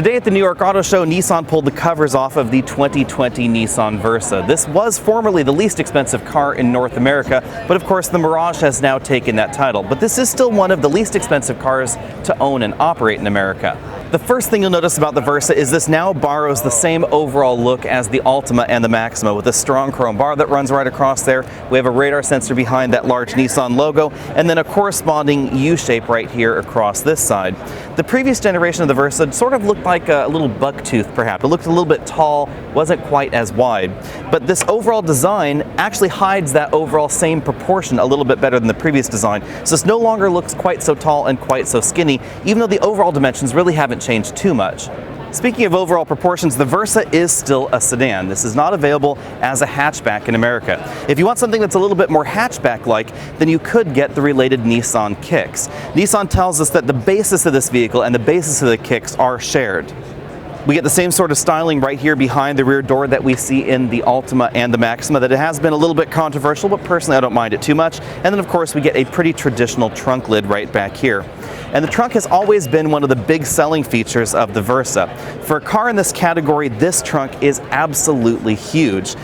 Today at the New York Auto Show, Nissan pulled the covers off of the 2020 Nissan Versa. This was formerly the least expensive car in North America, but of course the Mirage has now taken that title. But this is still one of the least expensive cars to own and operate in America. The first thing you'll notice about the Versa is this now borrows the same overall look as the Altima and the Maxima, with a strong chrome bar that runs right across there. We have a radar sensor behind that large Nissan logo, and then a corresponding U-shape right here across this side. The previous generation of the Versa sort of looked like a little buck tooth, perhaps. It looked a little bit tall, wasn't quite as wide. But this overall design actually hides that overall same proportion a little bit better than the previous design. So this no longer looks quite so tall and quite so skinny, even though the overall dimensions really haven't changed too much. Speaking of overall proportions, the Versa is still a sedan. This is not available as a hatchback in America. If you want something that's a little bit more hatchback-like, then you could get the related Nissan Kicks. Nissan tells us that the basis of this vehicle and the basis of the Kicks are shared. We get the same sort of styling right here behind the rear door that we see in the Altima and the Maxima. That it has been a little bit controversial, but personally I don't mind it too much. And then of course we get a pretty traditional trunk lid right back here. And the trunk has always been one of the big selling features of the Versa. For a car in this category, this trunk is absolutely huge.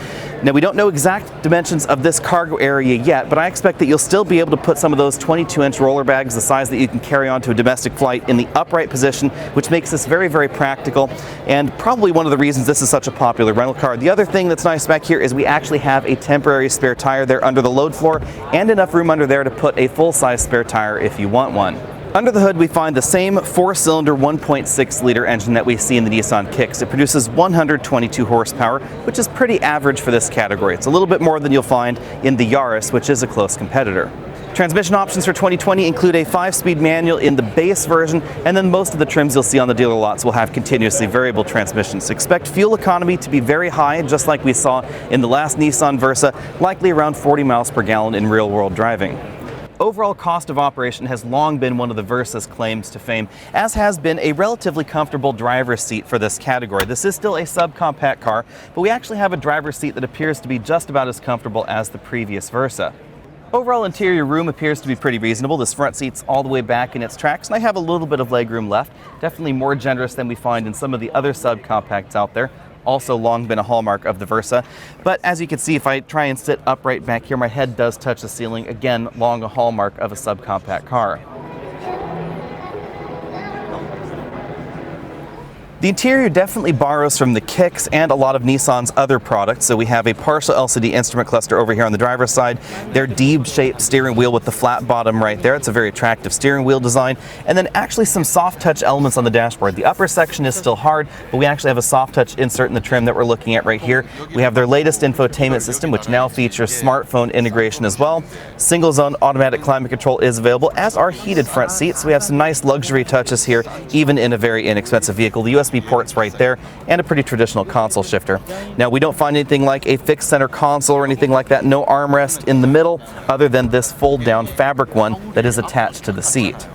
Now, we don't know exact dimensions of this cargo area yet, but I expect that you'll still be able to put some of those 22-inch roller bags, the size that you can carry onto a domestic flight, in the upright position, which makes this very, very practical, and probably one of the reasons this is such a popular rental car. The other thing that's nice back here is we actually have a temporary spare tire there under the load floor, and enough room under there to put a full-size spare tire if you want one. Under the hood, we find the same 4-cylinder 1.6-liter engine that we see in the Nissan Kicks. It produces 122 horsepower, which is pretty average for this category. It's a little bit more than you'll find in the Yaris, which is a close competitor. Transmission options for 2020 include a 5-speed manual in the base version, and then most of the trims you'll see on the dealer lots will have continuously variable transmissions. Expect fuel economy to be very high, just like we saw in the last Nissan Versa, likely around 40 miles per gallon in real-world driving. Overall cost of operation has long been one of the Versa's claims to fame, as has been a relatively comfortable driver's seat for this category. This is still a subcompact car, but we actually have a driver's seat that appears to be just about as comfortable as the previous Versa. Overall interior room appears to be pretty reasonable. This front seat's all the way back in its tracks, and I have a little bit of legroom left. Definitely more generous than we find in some of the other subcompacts out there. Also long been a hallmark of the Versa. But as you can see, if I try and sit upright back here, my head does touch the ceiling. Again, long a hallmark of a subcompact car. The interior definitely borrows from the Kicks and a lot of Nissan's other products. So we have a partial LCD instrument cluster over here on the driver's side, their D-shaped steering wheel with the flat bottom right there. It's a very attractive steering wheel design. And then actually some soft touch elements on the dashboard. The upper section is still hard, but we actually have a soft touch insert in the trim that we're looking at right here. We have their latest infotainment system, which now features smartphone integration as well. Single zone automatic climate control is available, as are heated front seats. We have some nice luxury touches here, even in a very inexpensive vehicle. The USB ports right there, and a pretty traditional console shifter. Now, we don't find anything like a fixed center console or anything like that. No armrest in the middle, other than this fold-down fabric one that is attached to the seat.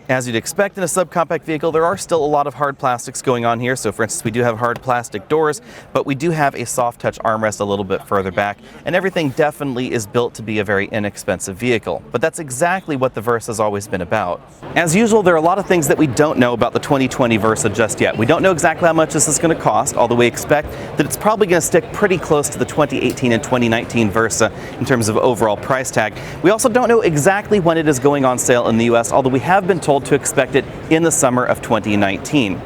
As you'd expect in a subcompact vehicle, there are still a lot of hard plastics going on here. So for instance, we do have hard plastic doors, but we do have a soft touch armrest a little bit further back, and everything definitely is built to be a very inexpensive vehicle. But that's exactly what the Versa's always been about. As usual, there are a lot of things that we don't know about the 2020 Versa just yet. We don't know exactly how much this is going to cost, although we expect that it's probably going to stick pretty close to the 2018 and 2019 Versa in terms of overall price tag. We also don't know exactly when it is going on sale in the US, although we have been told to expect it in the summer of 2019.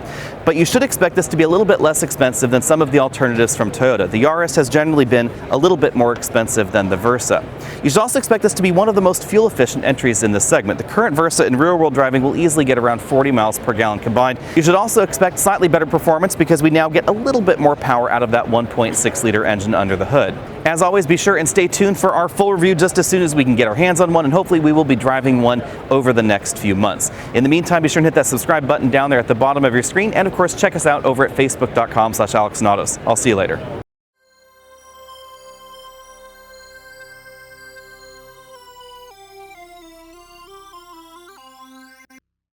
But you should expect this to be a little bit less expensive than some of the alternatives from Toyota. The Yaris has generally been a little bit more expensive than the Versa. You should also expect this to be one of the most fuel-efficient entries in this segment. The current Versa in real-world driving will easily get around 40 miles per gallon combined. You should also expect slightly better performance because we now get a little bit more power out of that 1.6-liter engine under the hood. As always, be sure and stay tuned for our full review just as soon as we can get our hands on one, and hopefully we will be driving one over the next few months. In the meantime, be sure and hit that subscribe button down there at the bottom of your screen, and of course check us out over at facebook.com/AlexNautos. I'll see you later.